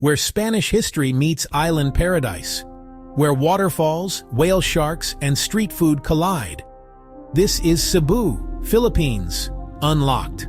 where Spanish history meets island paradise, where waterfalls, whale sharks, and street food collide. This is Cebu, Philippines, unlocked.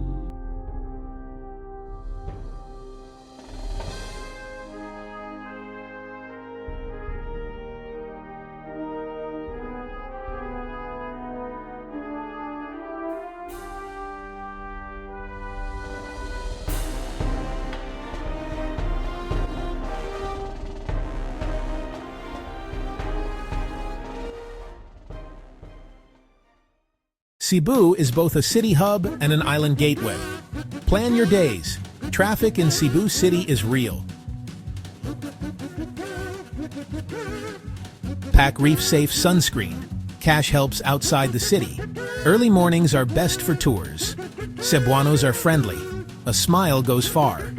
Cebu is both a city hub and an island gateway. Plan your days. Traffic in Cebu City is real. Pack reef-safe sunscreen. Cash helps outside the city. Early mornings are best for tours. Cebuanos are friendly. A smile goes far.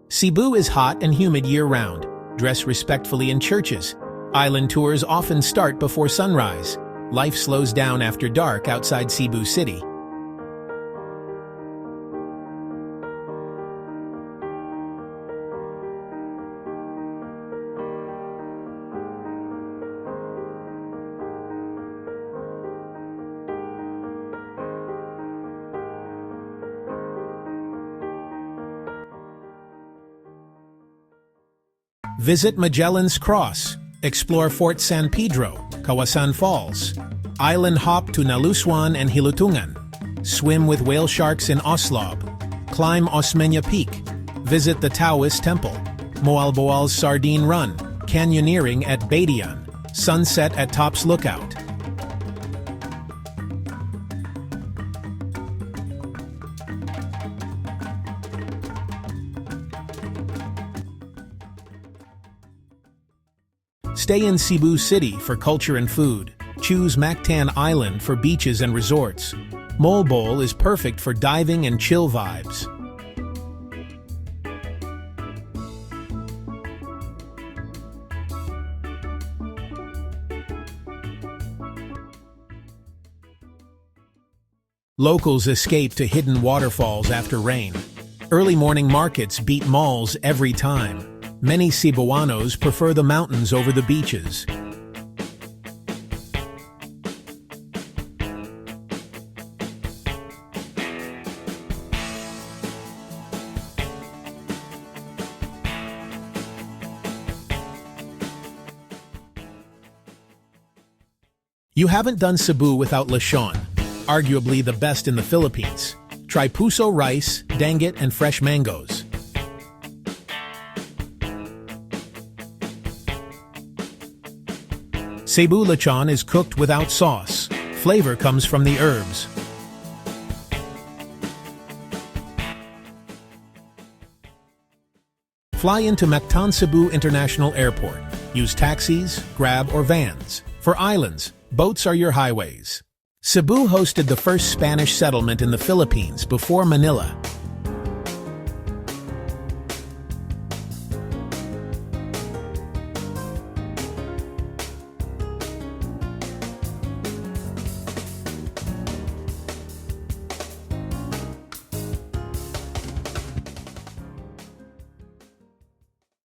Cebu is hot and humid year-round. Dress respectfully in churches. Island tours often start before sunrise. Life slows down after dark outside Cebu City. Visit Magellan's Cross, explore Fort San Pedro, Kawasan Falls, island hop to Naluswan and Hilutungan, swim with whale sharks in Oslob, climb Osmeña Peak, visit the Taoist Temple, Moalboal's Sardine Run, canyoneering at Badian, sunset at Tops Lookout. Stay in Cebu City for culture and food. Choose Mactan Island for beaches and resorts. Molbol is perfect for diving and chill vibes. Locals escape to hidden waterfalls after rain. Early morning markets beat malls every time. Many Cebuanos prefer the mountains over the beaches. You haven't done Cebu without lechon, arguably the best in the Philippines. Try puso rice, danggit, and fresh mangoes. Cebu lechon is cooked without sauce. Flavor comes from the herbs. Fly into Mactan Cebu International Airport. Use taxis, Grab, or vans. For islands, boats are your highways. Cebu hosted the first Spanish settlement in the Philippines before Manila.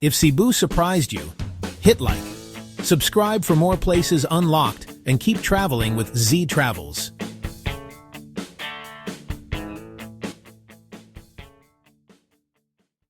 If Cebu surprised you, hit like. Subscribe for more places unlocked and keep traveling with ZTravelz.